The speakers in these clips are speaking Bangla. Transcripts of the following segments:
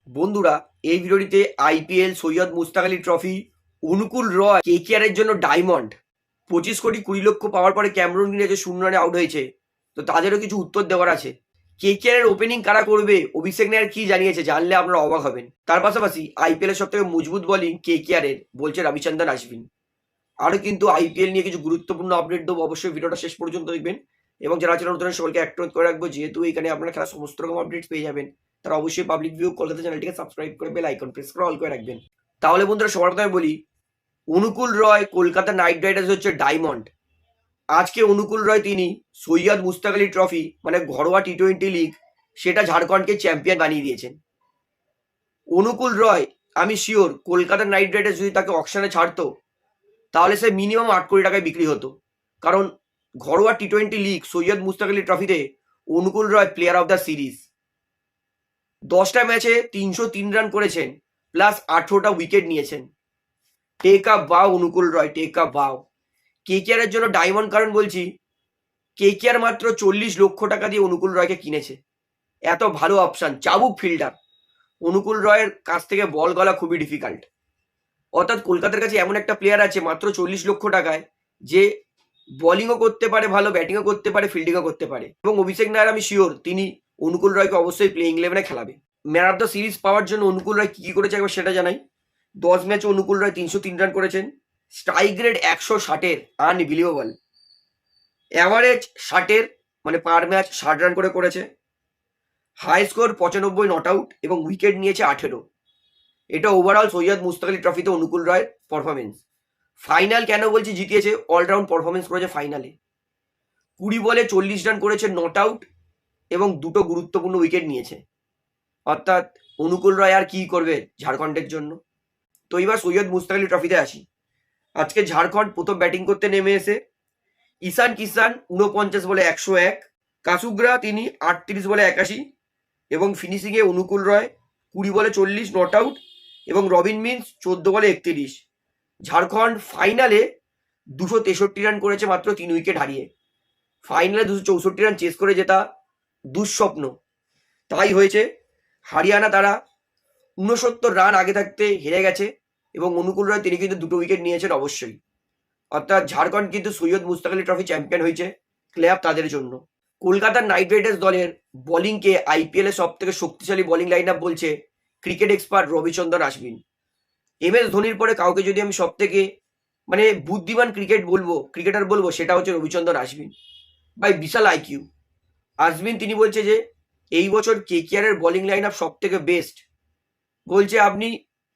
বন্ধুরা, এই ভিডিওটিতে আইপিএল সৈয়দ মুস্তাক আলী ট্রফি অনুকূল রয় কেকেআর এর জন্য ডায়মন্ড 25 কোটি 20 লক্ষ পাওয়ার পরে ক্যামেরুন গ্রিন যে 0 রানে আউট হয়েছে, তো তাদেরও কিছু উত্তর দেওয়ার আছে। কেকেআর এর ওপেনিং কারা করবে, অভিষেক নায়ার কি জানিয়েছে, জানলে আপনারা অবাক হবেন। তার পাশাপাশি আইপিএল এর সব থেকে মজবুত বোলিং কেকেআর এর, বলছে রবিচন্দ্রন অশ্বিন। আরও কিন্তু আইপিএল নিয়ে কিছু গুরুত্বপূর্ণ আপডেট দেবো, অবশ্যই ভিডিওটা শেষ পর্যন্ত দেখবেন। এবং যারা চ্যানেল নতুন সকলকে অ্যাক্টিভ করে রাখবো, যেহেতু এখানে আপনারা খেলা সমস্ত রকম আপডেটস পেয়ে যাবেন, তারা অবশ্যই পাবলিক ভিউ কলকাতা চ্যানেলটিকে সাবস্ক্রাইব করে বেল আইকন প্রেস করে অল করে রাখবেন। তাহলে বন্ধুরা, সবার প্রথমে বলি, অনুকূল রয় কলকাতা নাইট রাইডার্স হচ্ছে ডায়মন্ড। আজকে অনুকূল রয় তিনি সৈয়দ মুস্তাক আলী ট্রফি মানে ঘরোয়া টি-20 লিগ, সেটা ঝাড়খণ্ডকে চ্যাম্পিয়ন বানিয়ে দিয়েছেন। অনুকূল রয়, আমি শিওর কলকাতা নাইট রাইডার্স যদি তাকে অকশনে ছাড়তো, তাহলে সে মিনিমাম 8 কোটি টাকায় বিক্রি হতো। কারণ ঘরোয়া টি-20 লিগ সৈয়দ মুস্তাক আলী ট্রফিতে অনুকূল রয় প্লেয়ার অফ দ্য সিরিজ। 10টা ম্যাচে 303 রান করেছেন, প্লাস 18টা উইকেট নিয়েছেন। টেক আপ বাও অনুকূল রয়, টেক আপ বাও। কেকেআর এর জন্য ডায়মন্ড কারণ বলছি, কেকেআর মাত্র 40 লক্ষ টাকা দিয়ে অনুকূল রয়কে কিনেছে। এত ভালো অপশন, চাবুক ফিল্ডার। অনুকূল রয়ের কাছ থেকে বল গলা খুবই ডিফিকাল্ট। অর্থাৎ কলকাতার কাছে এমন একটা প্লেয়ার আছে মাত্র 40 লক্ষ টাকায়, যে বোলিংও করতে পারে ভালো, ব্যাটিংও করতে পারে, ফিল্ডিংও করতে পারে। এবং অভিষেক নায়ার আমি শিওর তিনি অনুকূল রয়কে অবশ্যই প্লেইং ইলেভেনে খেলাবে। ম্যান অফ দ্য সিরিজ পাওয়ার জন্য অনুকূল রয় কি করেছে একবার সেটা জানাই। 10 ম্যাচে অনুকূল রয় 303 রান করেছেন, স্ট্রাইক রেট 160-এর, আনবিলিভেবল। অ্যাভারেজ 60-এর, মানে পার ম্যাচ 60 রান করে করেছে। হাই স্কোর 95 নট আউট, এবং উইকেট নিয়েছে 18। এটা ওভারঅল সৈয়দ মুস্তাক আলী ট্রফিতে অনুকূল রয়ের পারফরমেন্স। ফাইনাল কেন বলছি জিতিয়েছে, অলরাউন্ড পারফরমেন্স করেছে ফাইনালে। 20 বলে 40 রান করেছে নট আউট, এবং 2টো গুরুত্বপূর্ণ উইকেট নিয়েছে। অর্থাৎ অনুকূল রয় আর কি করবে ঝাড়খণ্ডের জন্য। তো এবার সৈয়দ মুস্তাক আলী ট্রফিতে আসি। আজকে ঝাড়খণ্ড প্রথম ব্যাটিং করতে নেমে এসে ঈশান কিষান 49 বলে 101, কাসুগ্রা তিনি 38 বলে 81, এবং ফিনিশিংয়ে অনুকূল রয় 20 বলে 40 নট আউট, এবং রবিন মিন্স 14 বলে 31। ঝাড়খণ্ড ফাইনালে 263 রান করেছে মাত্র 3 উইকেট হারিয়ে। ফাইনালে 264 রান চেস করে জেতা দুঃস্বপ্ন, তাই হয়েছে। হরিয়ানা তারা 69 রান আগে থাকতে হেরে গেছে, এবং অনুকূল রয় তিনি কিন্তু 2টো উইকেট নিয়েছেন অবশ্যই। অর্থাৎ ঝাড়খণ্ড কিন্তু সৈয়দ মুস্তাক আলী ট্রফি চ্যাম্পিয়ন হয়েছে, ক্লাব তাদের জন্য। কলকাতার নাইট রাইডার্স দলের বোলিংকে আইপিএল এর সব থেকে শক্তিশালী বোলিং লাইন আপ বলছে cricket expert Ravichandran Ashwin. MS ধোনির পরে কাউকে যদি আমি সব থেকে মানে বুদ্ধিমান ক্রিকেটার বলবো, সেটা হচ্ছে রবিচন্দ্রন অশ্বিন। বাই বিশাল আইকিউ। অশ্বিন তিনি বলছে যে এই বছর কেকেআর এর বোলিং লাইন আপ সব থেকে বেস্ট। বলছে আপনি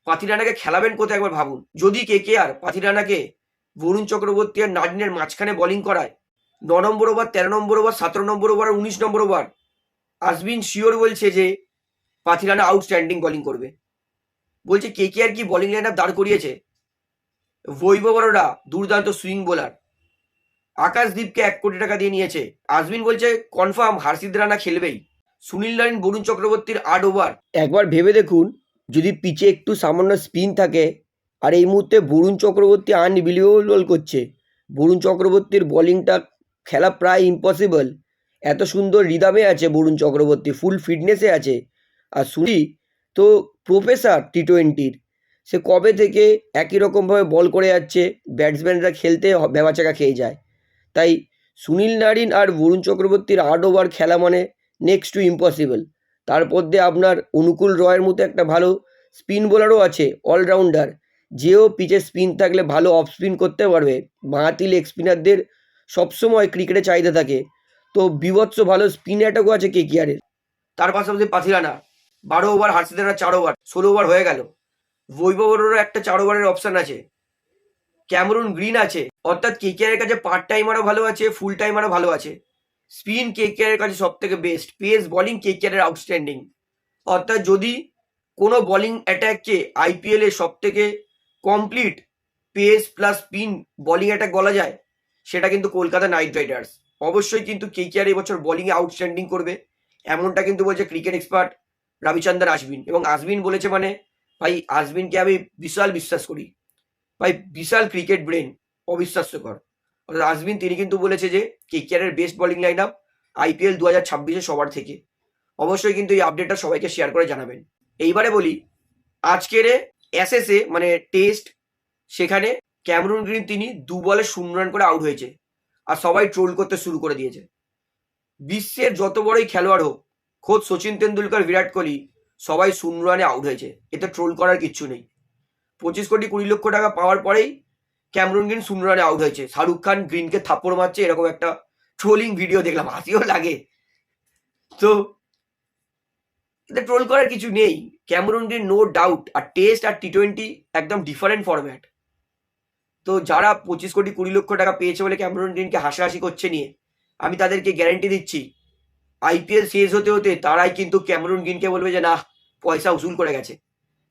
পাথিরানাকে খেলাবেন কোথায় একবার ভাবুন। যদি কেকেআর পাথিরানাকে বরুণ চক্রবর্তী আর নাডিনের মাঝখানে বোলিং করায়, 9 নম্বর ওভার, 13 নম্বর ওভার, 17 নম্বর ওভার আর 19 নম্বর ওভার, অশ্বিন শিওর বলছে যে পাথিরানা আউটস্ট্যান্ডিং বোলিং করবে। বলছে কেকেআর কি বোলিং লাইন আপ দাঁড় করিয়েছে। বৈভব অরোরা দুর্দান্ত সুইং বোলার, আকাশদীপকে 1 কোটি টাকা দিয়ে নিয়েছে। অশ্বিন বলছে কনফার্ম হর্ষিত রানা খেলবেই। সুনীল নারিন বরুণ চক্রবর্তীর 8 ওভার। একবার ভেবে দেখুন, যদি পিচে একটু সামান্য স্পিন থাকে, আর এই মুহূর্তে বরুণ চক্রবর্তী আনবিলিভেবল করছে। বরুণ চক্রবর্তীর বোলিংটা খেলা প্রায় ইম্পসিবল। এত সুন্দর রিদমে আছে বরুণ চক্রবর্তী, ফুল ফিটনেসে আছে। আর সুনীল তো প্রফেসর টি-20-র, সে কবে থেকে একই রকমভাবে বল করে যাচ্ছে, ব্যাটসম্যানরা খেলতে ভ্যাবাচাকা খেয়ে যায়। তাই সুনীল নারিন আর বরুণ চক্রবর্তীর 8 ওভার খেলা মানে নেক্সট টু ইম্পসিবল। তারপর দিয়ে আপনার অনুকূল রয়ের মতো একটা ভালো স্পিন বোলারও আছে, অলরাউন্ডার, যেও পিচে স্পিন থাকলে ভালো অফ স্পিন করতে পারবে। বাঁহাতি লেগ স্পিনারদের সবসময় ক্রিকেটে চাহিদা থাকে। তো বিভৎস ভালো স্পিন অ্যাটাকও আছে কেকেআরের। তার পাশাপাশি পাথিরানা 12 ওভার, হর্ষিত রানা 4 ওভার, 16 ওভার হয়ে গেল। বৈভব অরোরার একটা 4 ওভারের অপশন আছে। ক্যামেরুন গ্রিন আছে। অর্থাৎ কেকেআর এর কাছে পার্ট টাইমারও ভালো আছে, ফুল টাইমারও ভালো আছে। স্পিন কেকেআর এর কাছে সব থেকে বেস্ট, পেস বোলিং কেকেআর এর আউটস্ট্যান্ডিং। অর্থাৎ যদি কোনো বোলিং অ্যাটাককে আইপিএল এর সব থেকে complete pace plus spin bowling attack বলা যায়, সেটা কিন্তু কলকাতা নাইট রাইডার্স। অবশ্যই কিন্তু কেকেআর এবছর বোলিংয়ে আউটস্ট্যান্ডিং করবে, এমনটা কিন্তু বলছে ক্রিকেট এক্সপার্ট রবিচন্দ্রন অশ্বিন। এবং অশ্বিন বলেছে মানে ভাই, অশ্বিনকে আমি বিশাল বিশ্বাস করি ভাই, বিশাল ক্রিকেট ব্রেন, অবিশ্বাস্যকর। অর্থাৎ অশ্বিন তিনি কিন্তু বলেছে যে কেকেআর এর best bowling line up IPL 2026-এ সবার থেকে। অবশ্যই কিন্তু এই আপডেটটা সবাইকে শেয়ার করে জানাবেন। এইবারে বলি আজকের এসএসএ মানে টেস্ট, সেখানে ক্যামেরন গ্রিন তিনি 2 বলে 0 রান করে আউট হয়েছে, আর সবাই ট্রোল করতে শুরু করে দিয়েছে। বিশ্বের যত বড়ই খেলোয়াড় হোক, খোদ সচিন তেন্ডুলকর, বিরাট কোহলি সবাই 0 রানে আউট হয়েছে, এতে ট্রোল করার কিচ্ছু নেই। 25 কোটি 20 লক্ষ টাকা পাওয়ার পরেই ক্যামেরন গ্রিন 0 রানে আউট হয়েছে, শাহরুখ খান গ্রিনকে থাপ্পড় মারছে, এরকম একটা ট্রোলিং ভিডিও দেখলাম, হাসিও লাগে। তো এতে ট্রোল করার কিছু নেই। ক্যামেরন গ্রিন নো ডাউট, আর টেস্ট আর টি20 একদম ডিফারেন্ট ফরম্যাট। তো যারা 25 কোটি 20 লক্ষ টাকা পেয়েছে বলে ক্যামেরন গ্রিনকে হাসাহাসি করছে নিয়ে, আমি তাদেরকে গ্যারান্টি দিচ্ছি আইপিএল শেষ হতে হতে তারাই কিন্তু ক্যামেরন গ্রিনকে বলবে যে না, পয়সা উসুল করে গেছে।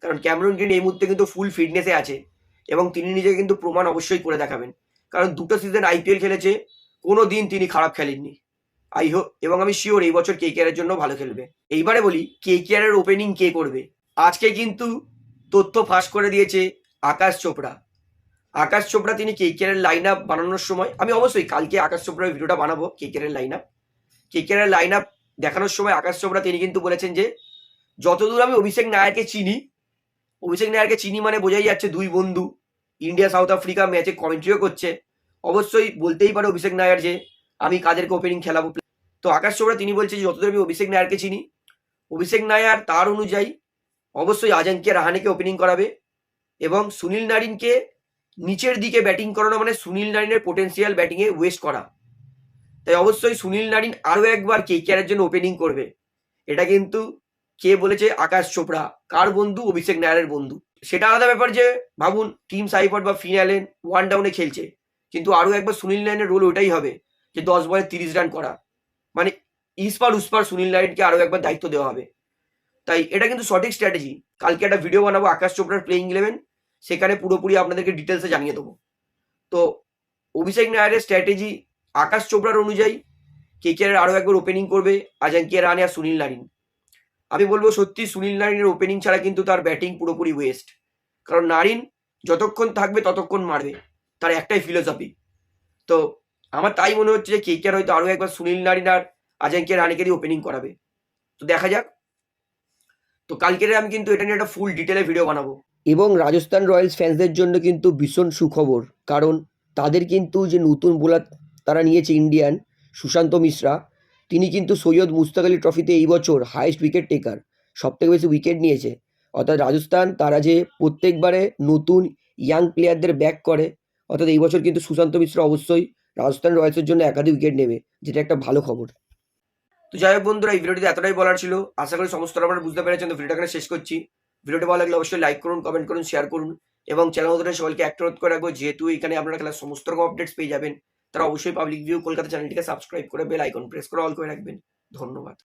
কারণ ক্যামেরন গ্রিন এই মুহূর্তে কিন্তু ফুল ফিটনেসে আছে, এবং তিনি নিজেকে কিন্তু প্রমাণ অবশ্যই করে দেখাবেন। কারণ 2টো সিজন আইপিএল খেলেছে, কোনো দিন তিনি খারাপ খেলেননি। এবং আমি শিওর এই বছর কেকেআর এর জন্য ভালো খেলবে। এইবারে বলি কেকেআর এর ওপেনিং কে করবে। আজকে কিন্তু তথ্য ফাঁস করে দিয়েছে আকাশ চোপড়া। আকাশ চোপড়া তিনি কেকেআর এর লাইন আপ বানানোর সময়, আমি অবশ্যই কালকে আকাশ চোপড়ার ভিডিওটা বানাবো কেকেআর এর লাইন আপ। কেকেআর এর লাইন আপ দেখানোর সময় আকাশ চোপড়া তিনি কিন্তু বলেছেন যে যতদূর আমি অভিষেক নায়ারকে চিনি মানে বোঝাই যাচ্ছে দুই বন্ধু ইন্ডিয়া সাউথ আফ্রিকা ম্যাচে কমেন্ট্রিও করছে। অবশ্যই বলতেই পারে অভিষেক নায়ার যে আমি কাদেরকে ওপেনিং খেলাবো। তো আকাশ চোপড়া তিনি বলছে যে যতদূর আমি অভিষেক নায়ারকে চিনি, অভিষেক নায়ার তার অনুযায়ী অবশ্যই আজাঙ্কিয়া রাহানেকে ওপেনিং করাবে, এবং সুনীল নারিনকে নিচের দিকে ব্যাটিং করানো মানে সুনীল নারিনের পোটেন্সিয়াল ব্যাটিংয়ে ওয়েস্ট করা। তাই অবশ্যই সুনীল নারিন আরও একবার কেকেআর এর জন্য ওপেনিং করবে। এটা কিন্তু কে বলেছে? আকাশ চোপড়া। কার বন্ধু? অভিষেক নায়ারের বন্ধু। সেটা আলাদা ব্যাপার যে ভাবুন টিম সাইফার্ট বা ফিন অ্যালেন 1 ডাউনে খেলছে, কিন্তু আরও একবার সুনীল নারিনের রোল ওটাই হবে যে 10 বলে 30 রান করা, মানে ইস্পার উস্পার সুনীল নারিনকে আরও একবার দায়িত্ব দেওয়া হবে। তাই এটা কিন্তু সঠিক স্ট্র্যাটেজি। কালকে একটা ভিডিও বানাবো আকাশ চোপড়ার প্লেইং 11, সেখানে পুরোপুরি আপনাদেরকে ডিটেলসে জানিয়ে দেবো। তো অভিষেক নায়ারের স্ট্র্যাটেজি আকাশ চোপড়ার অনুযায়ী কেকেআর আরও একবার ওপেনিং করবে আজাঙ্কিয়া রাহানে আর সুনীল নারিন। আমি বলবো সত্যি সুনীল নারিনের ওপেনিং ছাড়া কিন্তু তার ব্যাটিং পুরোপুরি ওয়েস্ট। কারণ নারিন যতক্ষণ থাকবে ততক্ষণ মারবে, তার একটাই ফিলোসফি। তো আমার তাই মনে হচ্ছে যে কেকেআর হয়তো আরও একবার সুনীল নারিন আর আজাঙ্কিয়া রাহানেকে দিয়ে ওপেনিং করাবে। তো দেখা যাক। তো কালকের আমি কিন্তু এটা নিয়ে একটা ফুল ডিটেলে ভিডিও বানাবো। এবং রাজস্থান রয়্যালস ফ্যান্সদের জন্য কিন্তু ভীষণ সুখবর, কারণ তাদের কিন্তু যে নতুন বোলার তারা নিয়েছে ইন্ডিয়ান সুশান্ত মিশ্রা, তিনি কিন্তু সৈয়দ মুস্তাক আলী ট্রফিতে এই বছর হাইয়েস্ট উইকেট টেকার, সবথেকে বেশি উইকেট নিয়েছে। অর্থাৎ রাজস্থান তারা যে প্রত্যেকবারে নতুন ইয়াং প্লেয়ারদের ব্যাক করে, অর্থাৎ এই বছর কিন্তু সুশান্ত মিশ্রা অবশ্যই রাজস্থান রয়্যালসের জন্য একাধিক উইকেট নেবে, যেটা একটা ভালো খবর। তো যাই হোক বন্ধুরা, এই ভিডিওটিতে এতটাই বলার ছিল। আশা করি সমস্ত আপনারা বুঝতে পেরেছেন। তো ভিডিওটা এখানে শেষ করছি। ভিডিওটি ভালো লাগলে অবশ্যই লাইক করুন, কমেন্ট করুন, শেয়ার করুন, এবং চ্যানেল ধরে সকলকে একটা অনুরোধ করে রাখবো, যেহেতু এখানে আপনারা খেলার সমস্ত রকম আপডেটস পেয়ে যাবেন, তারা অবশ্যই পাবলিক ভিউ কলকাতা চ্যানেলটিকে সাবস্ক্রাইব করে বেল আইকন প্রেস করে অল করে রাখবেন। ধন্যবাদ।